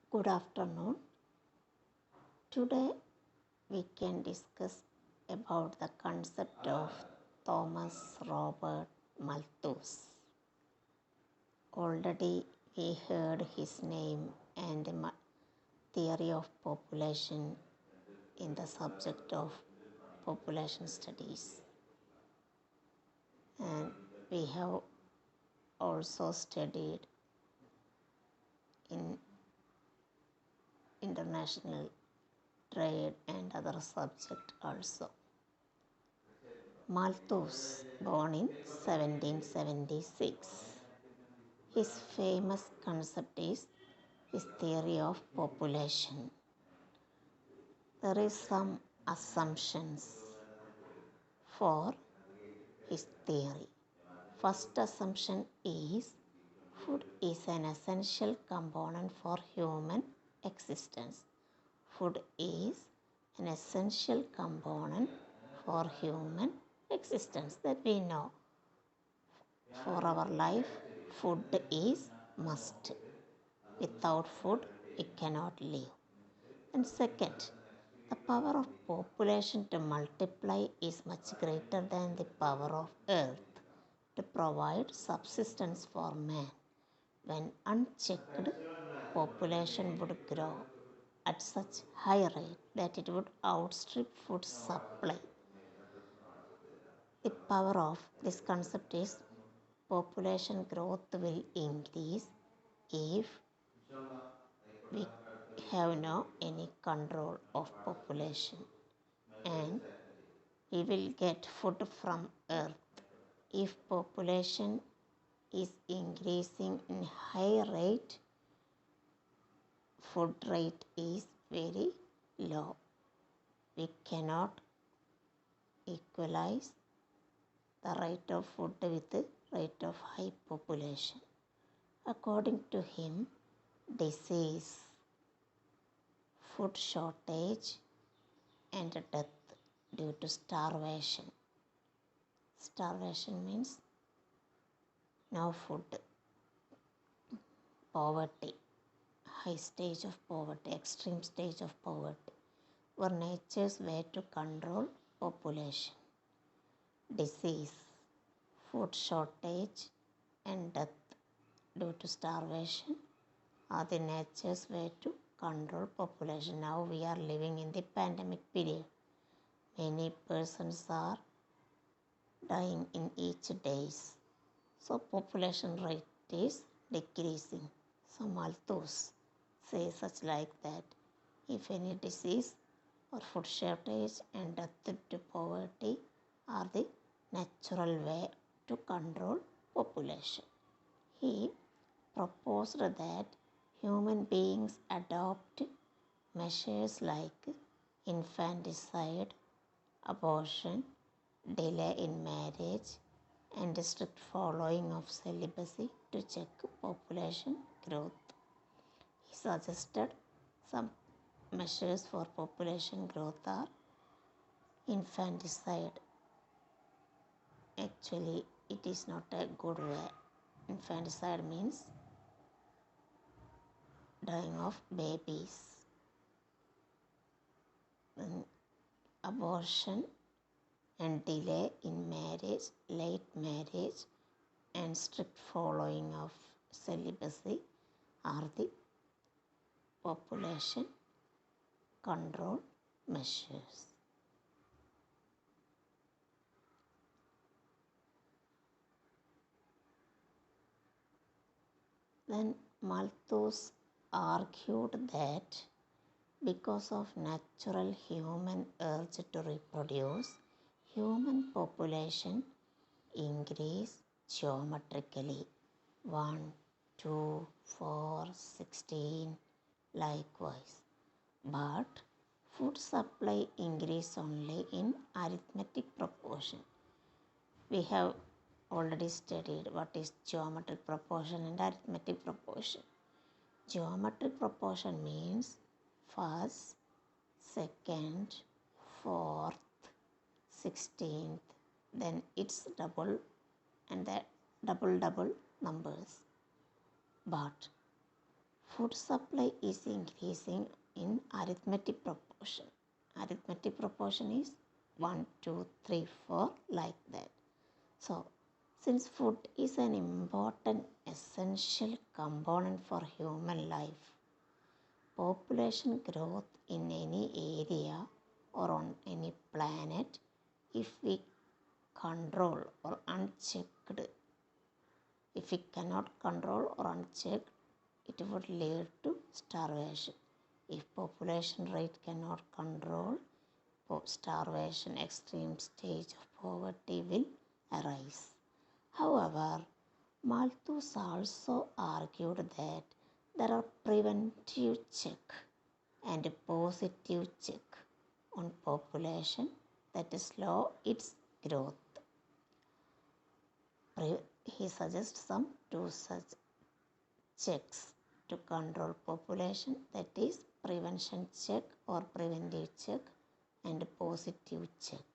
Good afternoon. Today we can discuss about the concept of Thomas Robert Malthus. Already we heard his name and theory of population in the subject of population studies. And we have also studied in international trade and other subject also. Malthus, born in 1776. His famous concept is his theory of population. There is some assumptions for his theory. First assumption is food is an essential component for human existence. Food is an essential component for human existence, that we know. For our life, food is must. Without food, we cannot live. And second, the power of population to multiply is much greater than the power of earth to provide subsistence for man. When unchecked, population would grow at such high rate that it would outstrip food supply. The power of this concept is population growth will increase if we have no any control of population, and we will get food from earth. If population is increasing in high rate, food rate is very low. We cannot equalize the rate of food with the rate of high population. According to him, disease, food shortage, and death due to starvation. Starvation means no food. Poverty, high stage of poverty, extreme stage of poverty, were nature's way to control population. Disease, food shortage, and death due to starvation are the nature's way to control population. Now we are living in the pandemic period. Many persons are dying in each days. So population rate is decreasing. So Malthus says such like that if any disease or food shortage and death due to poverty are the natural way to control population. He proposed that human beings adopt measures like infanticide, abortion, delay in marriage, and strict following of celibacy to check population growth. He suggested some measures for population growth are infanticide. Actually, it is not a good way. Infanticide means dying of babies. Then abortion and delay in marriage, late marriage, and strict following of celibacy are the population control measures. Then Malthus argued that because of natural human urge to reproduce, human population increase geometrically 1, 2, 4, 16, likewise. But food supply increase only in arithmetic proportion. We have already studied what is geometric proportion and arithmetic proportion. Geometric proportion means first, second, fourth, 16th, then it's double and that double numbers. But Food supply is increasing in arithmetic proportion. Arithmetic proportion is 1, 2, 3, 4, like that. So, since food is an important essential component for human life, population growth in any area or on any planet, if we control or unchecked, if we cannot control or unchecked, it would lead to starvation. If population rate cannot control, starvation, extreme stage of poverty will arise. However, Malthus also argued that there are preventive check and positive check on population that slow its growth. He suggests some two such checks to control population, that is prevention check or preventive check and positive check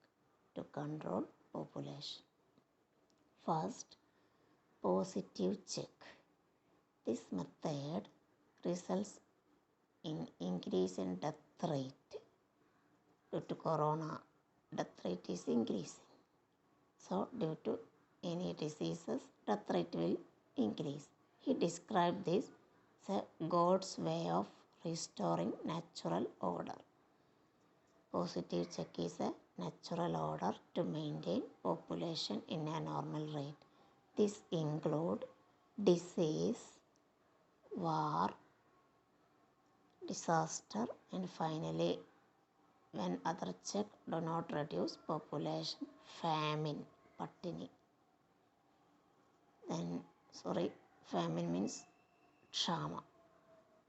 to control population. First, positive check. This method results in increase in death rate. Due to corona, death rate is increasing. So, due to any diseases, death rate will increase. He described this as God's way of restoring natural order. Positive check is a natural order to maintain population in a normal rate. This include disease, war, disaster, and finally, when other check do not reduce population, famine, pattini. Then, famine means Kshama.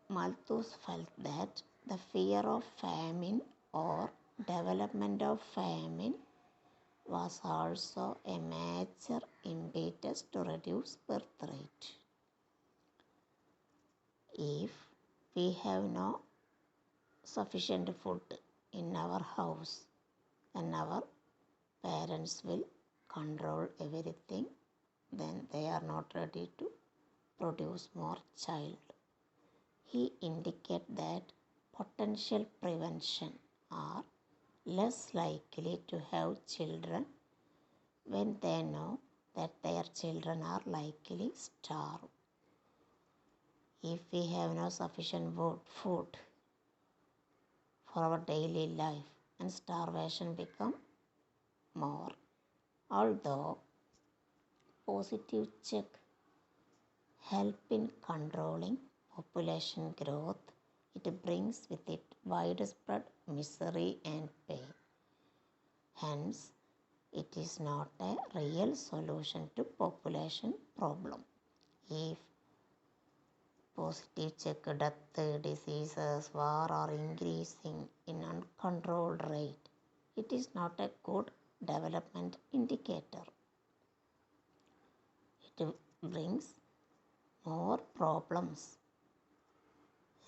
Malthus felt that the fear of famine or development of famine was also a major impetus to reduce birth rate. If we have no sufficient food in our house, then our parents will control everything, then they are not ready to produce more child. He indicated that potential prevention are less likely to have children when they know that their children are likely starve. If we have no sufficient food for our daily life, and starvation become more. Although positive check help in controlling population growth, it brings with it widespread misery and pain. Hence, it is not a real solution to population problem. If positive check death, diseases, war are increasing in uncontrolled rate, it is not a good development indicator. It brings more problems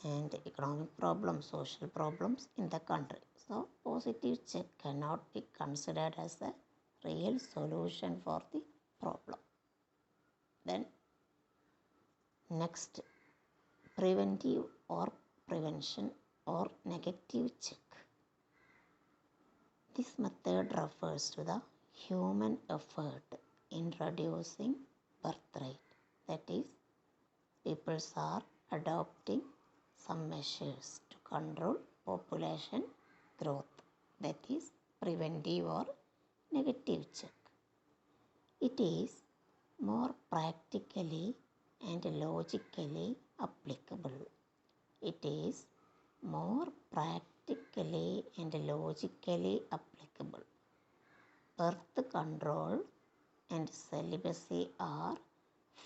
and economic problems, social problems in the country. So, positive check cannot be considered as a real solution for the problem. Then, next, preventive or prevention or negative check. This method refers to the human effort in reducing birth rate. That is, people are adopting some measures to control population growth. That is preventive or negative check. It is more practically and logically applicable. It is more practically and logically applicable. Birth control and celibacy are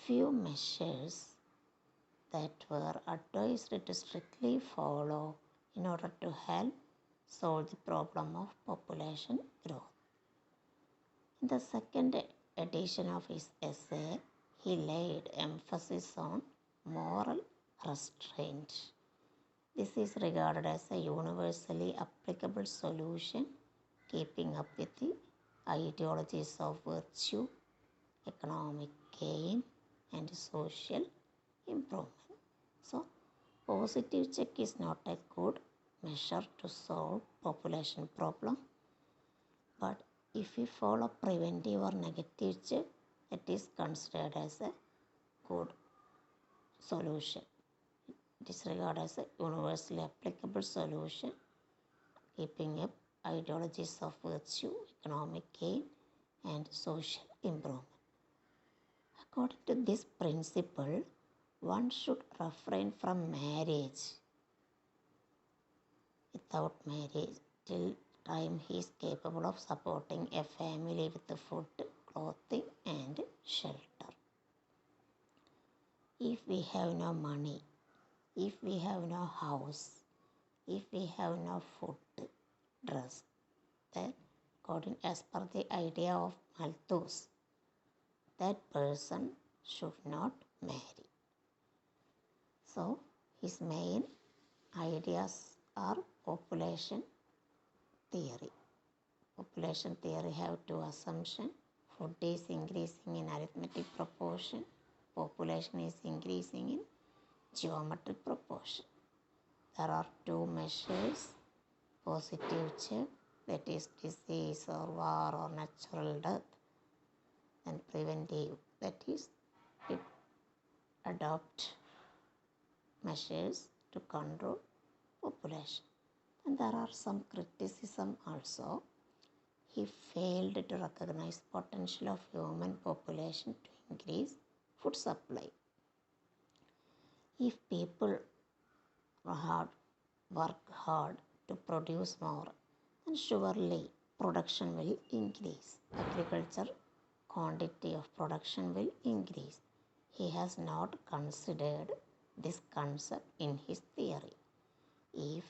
few measures that were advised to strictly follow in order to help solve the problem of population growth. In the second edition of his essay, he laid emphasis on moral restraint. This is regarded as a universally applicable solution, keeping up with the ideologies of virtue, economic gain, and social improvement. So, positive check is not a good measure to solve population problem, but if we follow preventive or negative check, it is considered as a good solution. It is regarded as a universally applicable solution, keeping up ideologies of virtue, economic gain, and social improvement. According to this principle, one should refrain from marriage without marriage till time he is capable of supporting a family with food, clothing, and shelter. If we have no money, if we have no house, if we have no food, dress, then according as per the idea of Malthus, that person should not marry. So his main ideas are population theory. Population theory have two assumptions. Food is increasing in arithmetic proportion. Population is increasing in geometric proportion. There are two measures. Positive check, that is disease or war or natural death. And preventive, that is it adopt measures to control population. And there are some criticism also. He failed to recognize potential of human population to increase food supply. If people work hard to produce more, then surely production will increase. Agriculture quantity of production will increase. He has not considered this concept in his theory. If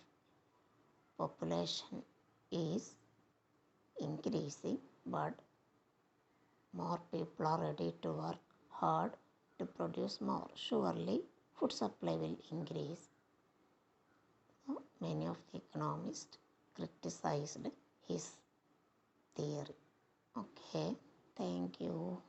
population is increasing but more people are ready to work hard to produce more, surely food supply will increase. So many of the economists criticized his theory. Okay, thank you.